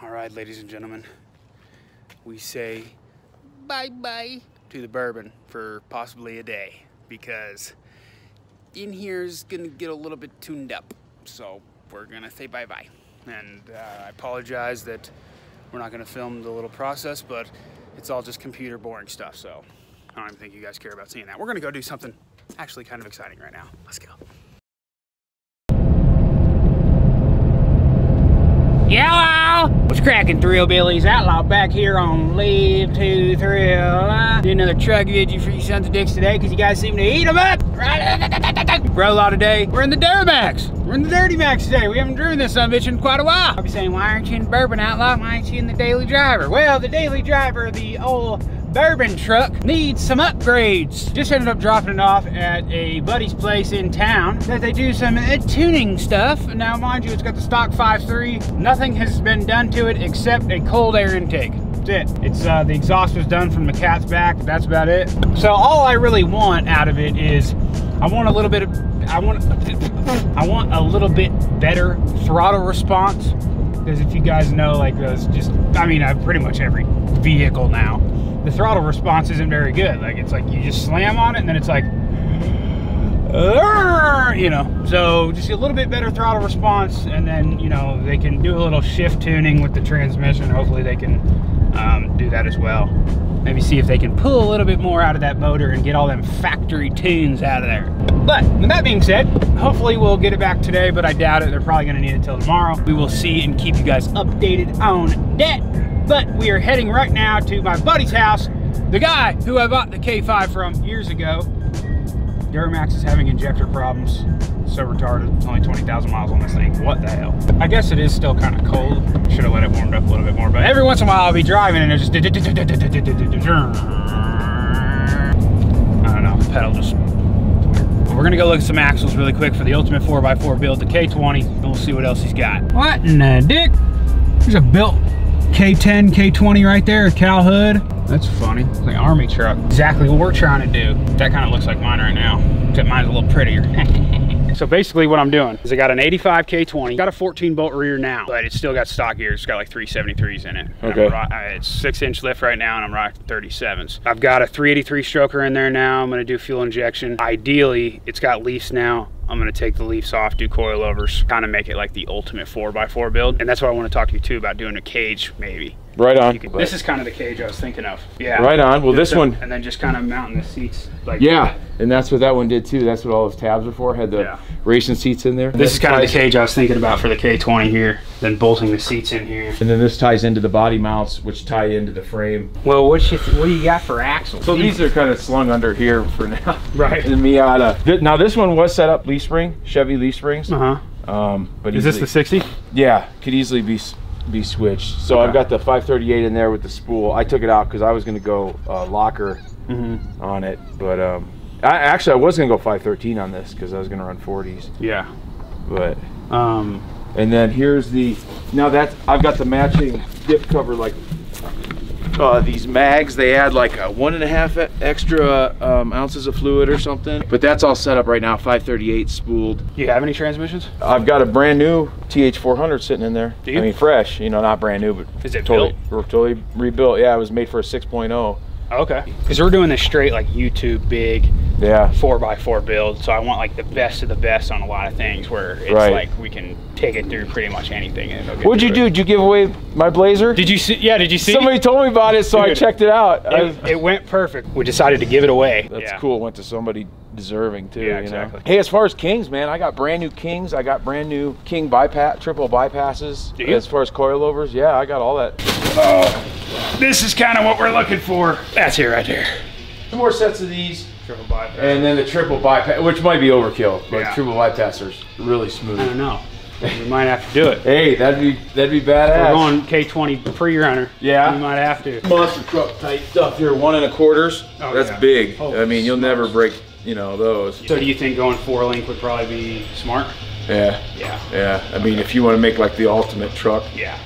All right, ladies and gentlemen, we say bye-bye to the bourbon for possibly a day because in here's gonna get a little bit tuned up. So we're gonna say bye-bye. And I apologize that we're not gonna film the little process, but it's all just computer boring stuff. So I don't even think you guys care about seeing that. We're gonna go do something actually kind of exciting right now. Let's go. Hello! What's cracking, Thrill Billies? Outlaw back here on Live to Thrill. Did another truck video for you sons of dicks today because you guys seem to eat them up. Outlaw today. We're in the Duramax. We're in the Dirty Max today. We haven't driven this son of a bitch in quite a while. I'll be saying, why aren't you in the Bourbon, Outlaw? Why aren't you in the Daily Driver? Well, the Daily Driver, the old Bourbon truck, needs some upgrades. Just ended up dropping it off at a buddy's place in town that they do some tuning stuff. Now, mind you, it's got the stock 5.3. Nothing has been done to it except a cold air intake. That's it. It's the exhaust was done from the cat's back. That's about it. So all I really want out of it is I want a little bit better throttle response, because if you guys know, like those, I mean, pretty much every vehicle now, the throttle response isn't very good. Like, it's like you just slam on it and then it's like, you know. So just a little bit better throttle response, and then, you know, they can do a little shift tuning with the transmission. Hopefully they can do that as well. Maybe see if they can pull a little bit more out of that motor and get all them factory tunes out of there. But with that being said, hopefully we'll get it back today, but I doubt it. They're probably gonna need it till tomorrow. We will see and keep you guys updated on that. But we are heading right now to my buddy's house, the guy who I bought the K5 from years ago. Duramax is having injector problems. So retarded. It's only 20,000 miles on this thing. What the hell? I guess it is still kind of cold. Should have let it warm up a little bit more. But every once in a while I'll be driving and it's just, I don't know, pedal just weird. We're gonna go look at some axles really quick for the ultimate 4x4 build, the K20, and we'll see what else he's got. What in the dick? There's a built K10, K20 right there, a cow hood. That's funny, it's like an army truck. Exactly what we're trying to do. That kind of looks like mine right now, except mine's a little prettier. So basically what I'm doing is I got an 85 K20, got a 14 bolt rear now, but it's still got stock gears. It's got like 373s in it. Okay. It's 6-inch lift right now and I'm rocking 37s. I've got a 383 stroker in there now. I'm gonna do fuel injection. Ideally, it's got leafs now. I'm gonna take the leafs off, do coilovers, kind of make it like the ultimate 4x4 build. And that's what I want to talk to you too about, doing a cage maybe. Right on. This is kind of the cage I was thinking of. Yeah. Right on. Well, this one. And then just kind of mounting the seats. Like, yeah, and that's what that one did too. That's what all those tabs are for. Had the racing seats in there. This is kind of the cage I was thinking about for the K20 here. Then bolting the seats in here. And then this ties into the body mounts, which tie into the frame. Well, what do you got for axles? So these are kind of slung under here for now. Right. The Miata. Now this one was set up leaf spring, Chevy leaf springs. But is this the 60? Yeah, could easily be switched. So I've got the 538 in there with the spool. I took it out because I was going to go locker on it, but I was going to go 513 on this because I was going to run 40s. Yeah. But and then here's the, now that I've got the matching dip cover, like these mags, they add like a 1.5 extra ounces of fluid or something, but that's all set up right now. 538 spooled. Do you have any transmissions? I've got a brand new TH400 sitting in there. Do you? I mean, fresh, you know, not brand new, but is it totally rebuilt. Yeah, it was made for a 6.0. Okay, because we're doing this straight like YouTube big 4x4 build, so I want like the best of the best on a lot of things where it's like we can take it through pretty much anything. And what'd you do? Did you give away my Blazer? Did you see? Yeah, did you see? Somebody told me about it, so dude, I checked it out. It went perfect. We decided to give it away. That's cool. It went to somebody deserving too. Yeah, exactly. You know? Hey, as far as Kings, man, I got brand new Kings. I got brand new King bypass, triple bypasses. Do you? As far as coilovers, yeah, I got all that. This is kind of what we're looking for. That's it right there. 2 more sets of these. Triple bypass. And then the triple bypass, which might be overkill, but triple bypassers really smooth. I don't know. We might have to do it. Hey, that'd be badass. We're going K20 pre-runner. Yeah. We might have to. Monster truck type stuff here, 1 1/4. Oh, that's big. I mean, you'll never break, you know, those. So do you think going 4-link would probably be smart? Yeah. I mean, if you want to make like the ultimate truck,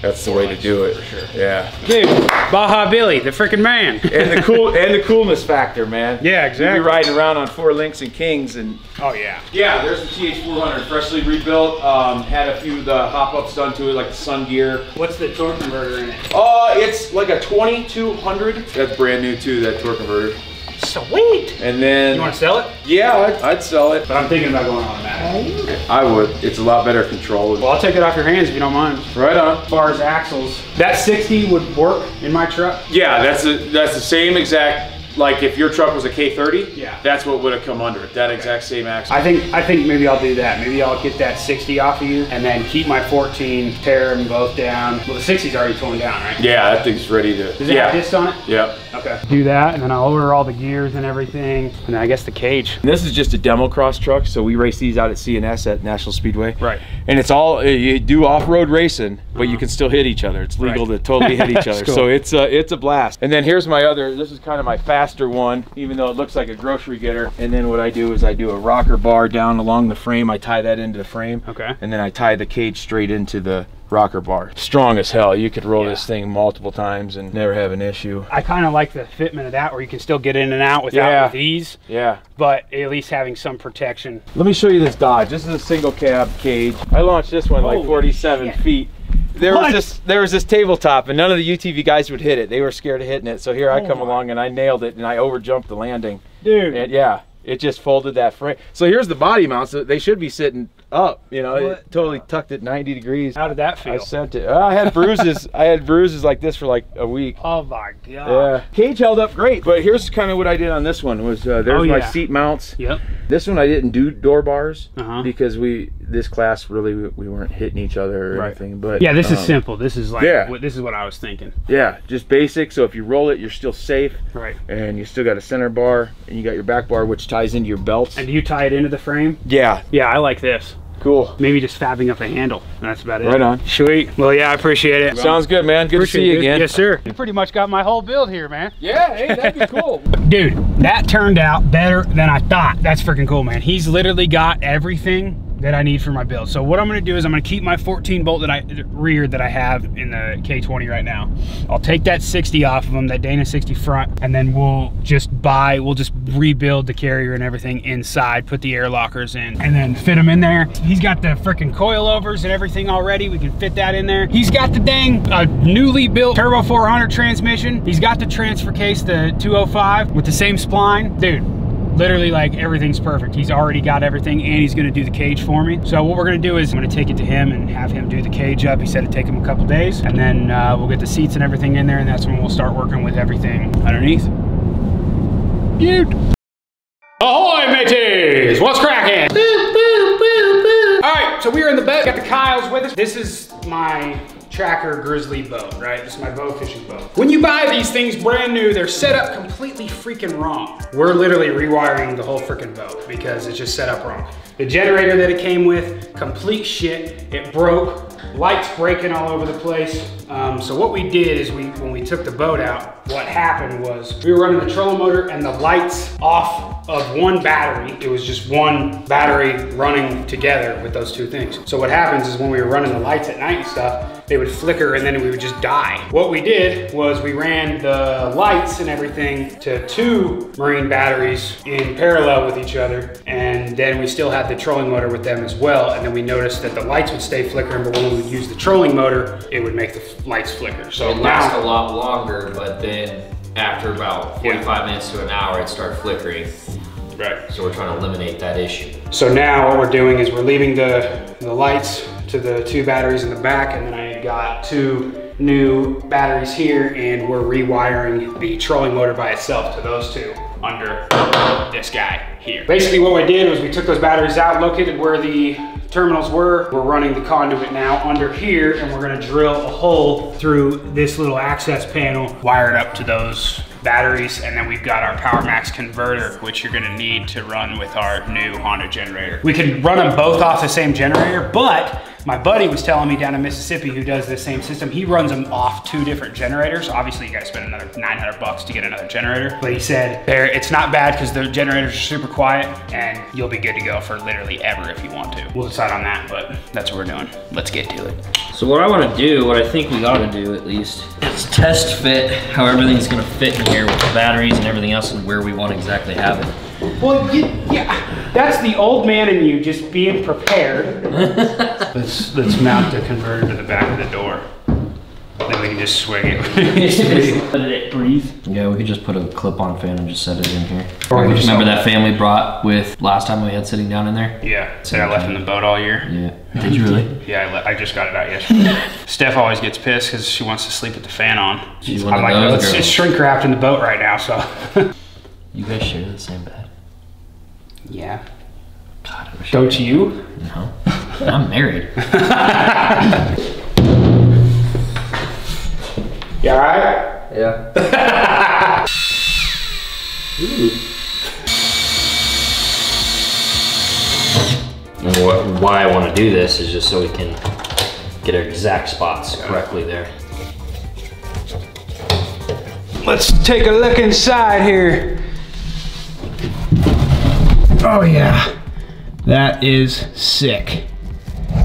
that's the way to do it. For sure. Yeah. Dude, Baja Billy, the freaking man. And the coolness factor, man. Yeah, exactly. You'll be riding around on 4 Lynx and Kings and. Oh yeah. Yeah, there's the TH400, freshly rebuilt. Had a few of the hop-ups done to it, like the sun gear. What's the torque converter in it? It's like a 2200. That's brand new too, that torque converter. Sweet. And then. You want to sell it? Yeah, I'd sell it. But I'm thinking about going on that. I would. It's a lot better control. Well, I'll take it off your hands if you don't mind. Right on. As far as axles, that 60 would work in my truck. Yeah, that's the same exact. Like if your truck was a K30, that's what would have come under it. That exact same axle. I think maybe I'll do that. Maybe I'll get that 60 off of you and then keep my 14, tear them both down. Well, the 60's already torn down, right? Yeah, that thing's ready to. Does it have disc on it? Yeah. Okay. Do that, and then I'll order all the gears and everything, and then I guess the cage. And this is just a demo cross truck, so we race these out at CNS at National Speedway. Right. And it's all, you do off-road racing, but you can still hit each other. It's legal to totally hit each other. Cool. So it's a blast. And then here's my other, this is kind of my faster one, even though it looks like a grocery getter. And then what I do is I do a rocker bar down along the frame. I tie that into the frame. Okay. And then I tie the cage straight into the rocker bar. Strong as hell. You could roll this thing multiple times and never have an issue. I kind of like the fitment of that, where you can still get in and out with ease. Yeah. But at least having some protection. Let me show you this Dodge. This is a single cab cage. I launched this one like 47 feet. There was this tabletop, and none of the UTV guys would hit it. They were scared of hitting it. So here I come along and I nailed it, and I overjumped the landing. Dude. And yeah, it just folded that frame. So here's the body mounts. So they should be sitting up, you know. It totally tucked it 90 degrees. How did that feel? I sent it. I had bruises. I had bruises like this for like a week. Oh my god. Yeah. Cage held up great, but here's kind of what I did on this one. Was there's my seat mounts. Yep. This one I didn't do door bars because this class really we weren't hitting each other or anything. But yeah, this is simple. This is like this is what I was thinking. Yeah, just basic. So if you roll it, you're still safe. Right. And you still got a center bar, and you got your back bar, which ties into your belts. And do you tie it into the frame? Yeah. Yeah, I like this. Cool. Maybe just fabbing up a handle. That's about it. Right on. Sweet. Well, yeah, I appreciate it. Sounds good, man. Good to see you again. Yes, sir. You pretty much got my whole build here, man. Yeah, hey, that'd be cool. Dude, that turned out better than I thought. That's freaking cool, man. He's literally got everything that I need for my build. So what I'm gonna do is I'm gonna keep my 14 bolt rear that I have in the K20 right now. I'll take that 60 off of him, that Dana 60 front, and then we'll just rebuild the carrier and everything inside, put the air lockers in, and then fit them in there. He's got the freaking coilovers and everything already. We can fit that in there. He's got the dang newly built Turbo 400 transmission. He's got the transfer case, the 205 with the same spline. Dude, literally like everything's perfect. He's already got everything, and he's gonna do the cage for me. So what we're gonna do is I'm gonna take it to him and have him do the cage up. He said it'd take him a couple days, and then we'll get the seats and everything in there, and that's when we'll start working with everything underneath. Dude. Ahoy, mateys! What's cracking? All right, so we're in the boat. Got the Kyles with us. This is my Tracker Grizzly boat, right? This is my Bowfishing boat. When you buy these things brand new, they're set up completely freaking wrong. We're literally rewiring the whole freaking boat because it's just set up wrong. The generator that it came with, complete shit. It broke, lights breaking all over the place. So what we did is when we took the boat out, what happened was we were running the trolling motor and the lights off of one battery. It was just one battery running together with those two things. So what happens is when we were running the lights at night and stuff, they would flicker and then we would just die. What we did was we ran the lights and everything to 2 marine batteries in parallel with each other, and then we still had the trolling motor with them as well, and then we noticed that the lights would stay flickering, but when we would use the trolling motor, it would make the lights flicker. So it lasts a lot longer, but then after about 45 minutes to an hour, it started flickering. Right. So we're trying to eliminate that issue. So now what we're doing is we're leaving the lights to the 2 batteries in the back, and then I got 2 new batteries here, and we're rewiring the trolling motor by itself to those 2 under this guy here. Basically what we did was we took those batteries out, located where the terminals were. We're running the conduit now under here, and we're gonna drill a hole through this little access panel, wire it up to those batteries, and then we've got our Power Max converter, which you're gonna need to run with our new Honda generator. We can run them both off the same generator, but My buddy was telling me down in Mississippi who does this same system, he runs them off 2 different generators. Obviously you gotta spend another 900 bucks to get another generator. But he said it's not bad because the generators are super quiet and you'll be good to go for literally ever if you want to. We'll decide on that, but that's what we're doing. Let's get to it. So what I wanna do, what I think we ought to do at least, is test fit how everything's gonna fit in here with the batteries and everything else and where we want to exactly have it. Well, yeah, that's the old man in you just being prepared. let's mount the converter to the back of the door. Then we can just swing it. Let it breathe. Yeah, we could just put a clip-on fan and just set it in here. Remember that fan we brought with last time we had sitting down in there? Yeah, said I left in the boat all year. Yeah. Did you really? Yeah, I just got it out yesterday. Steph always gets pissed because she wants to sleep with the fan on. She's I'm like, no, it's shrink wrapped in the boat right now, so. You guys share the same bed? Yeah. God, I wish Don't you? No. I'm married. You all right? Yeah. And why I want to do this is just so we can get our exact spots correctly there. Let's take a look inside here. Oh yeah, that is sick.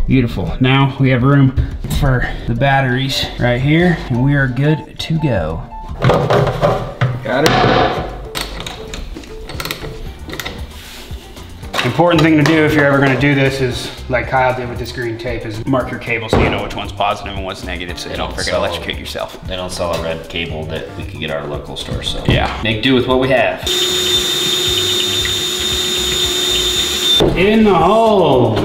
Beautiful. Now we have room for the batteries right here, and we are good to go. Got it. Important thing to do if you're ever going to do this is, like Kyle did with this green tape, is mark your cable so you know which one's positive and what's negative, so you don't forget to electrocute yourself. They don't sell a red cable that we could get at our local store, so yeah, make do with what we have. In the hole.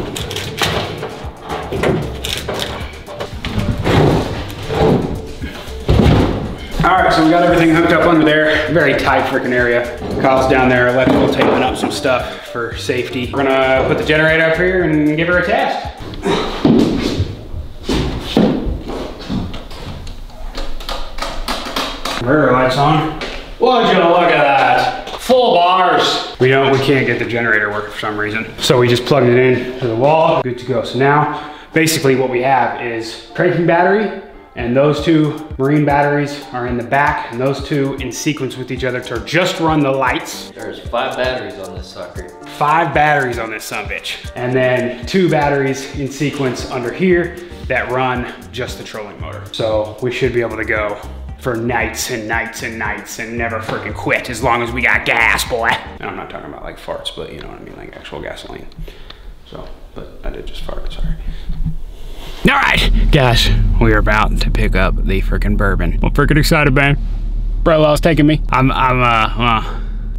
All right, so we got everything hooked up under there. Very tight freaking area. Kyle's down there, electrical taping up some stuff for safety. We're gonna put the generator up here and give her a test. Converter lights on. Would you look at that? Full bars. We can't get the generator working for some reason. So we just plugged it in to the wall. Good to go. So now, basically what we have is cranking battery, and those 2 marine batteries are in the back, and those 2 in sequence with each other to just run the lights. There's 5 batteries on this sucker. 5 batteries on this sumbitch. And then 2 batteries in sequence under here that run just the trolling motor. So we should be able to go for nights and nights and nights and never freaking quit as long as we got gas, boy. And I'm not talking about like farts, but you know what I mean, like actual gasoline. So, but I did just fart, sorry. All right, guys, we are about to pick up the freaking bourbon. I'm freaking excited, man. Brolo's taking me.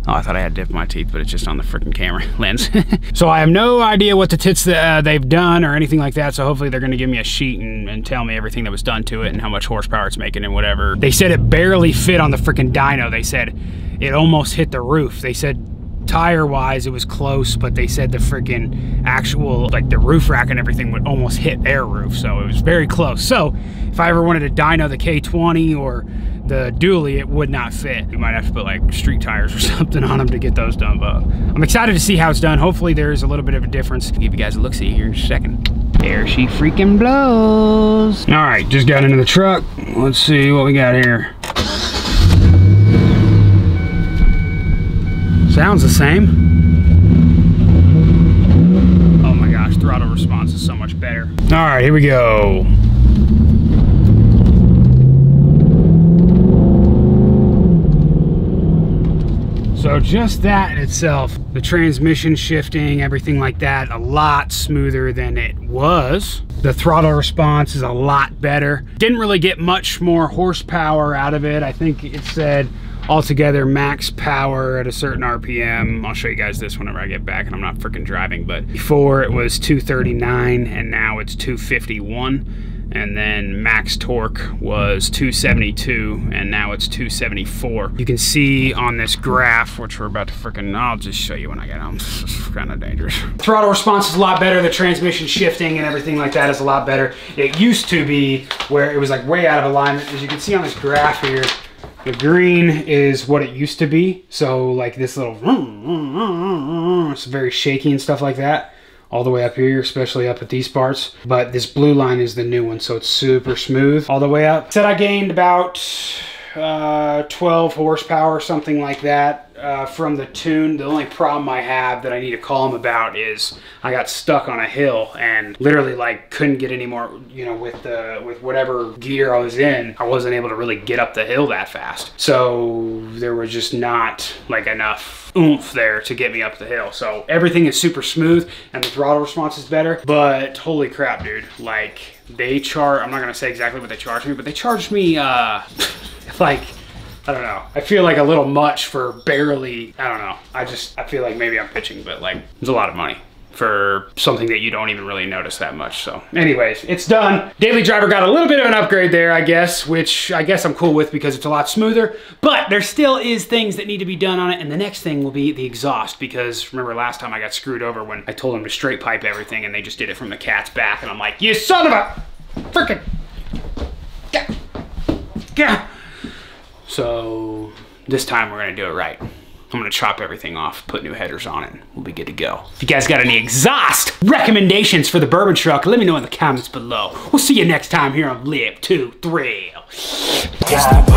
Oh, I thought I had dip in my teeth, but it's just on the freaking camera lens. So I have no idea what the tits they've done or anything like that, so hopefully they're gonna give me a sheet and tell me everything that was done to it and how much horsepower it's making and whatever. They said it barely fit on the freaking dyno. They said it almost hit the roof. They said tire-wise it was close, but they said the freaking actual, like the roof rack and everything would almost hit their roof, so it was very close. So if I ever wanted to dyno the K20 or the dually, it would not fit. We might have to put like street tires or something on them to get those done, but I'm excited to see how it's done. Hopefully there's a little bit of a difference. I'll give you guys a look-see here in a second. There she freaking blows. All right, just got into the truck. Let's see what we got here. Sounds the same. Oh my gosh, throttle response is so much better. All right, here we go. So just that in itself, the transmission shifting, everything like that, a lot smoother than it was. The throttle response is a lot better. Didn't really get much more horsepower out of it. I think it said altogether max power at a certain RPM. I'll show you guys this whenever I get back and I'm not freaking driving, but before it was 239 and now it's 251. And then max torque was 272 and now it's 274. You can see on this graph, which we're about to freaking, I'll just show you when I get home. It's kind of dangerous. Throttle response is a lot better. The transmission shifting and everything like that is a lot better. It used to be where it was like way out of alignment. As you can see on this graph here, the green is what it used to be. So like this little, it's very shaky and stuff like that. all the way up here, especially up at these parts. But this blue line is the new one, so it's super smooth all the way up. Said I gained about 12 horsepower, something like that, from the tune. The only problem I have that I need to call him about is I got stuck on a hill and literally like couldn't get any more, you know, with whatever gear I was in, I wasn't able to really get up the hill that fast. So there was just not like enough oomph there to get me up the hill. So everything is super smooth and the throttle response is better, but holy crap, dude. Like they charge, I'm not gonna say exactly what they charged me, but they charged me like, I don't know. I feel like a little much for barely, I don't know. I feel like maybe I'm pitching, but like, it's a lot of money for something that you don't even really notice that much. So anyways, it's done. Daily driver got a little bit of an upgrade there, I guess, which I guess I'm cool with because it's a lot smoother, but there still is things that need to be done on it. And the next thing will be the exhaust, because remember last time I got screwed over when I told them to straight pipe everything and they just did it from the cat's back. And I'm like, you son of a freaking, yeah. So this time we're gonna do it right. I'm gonna chop everything off, put new headers on it, and we'll be good to go. If you guys got any exhaust recommendations for the bourbon truck, let me know in the comments below. We'll see you next time here on Live to Thrill. Wild,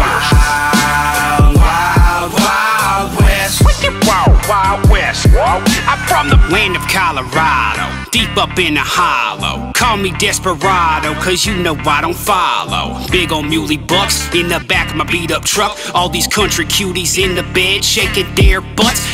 wild, wild west. Wild, wild west. I'm from the land of Colorado, deep up in the hollow. Call me Desperado, cause you know I don't follow. Big old muley bucks in the back of my beat up truck. All these country cuties in the bed shaking their butts.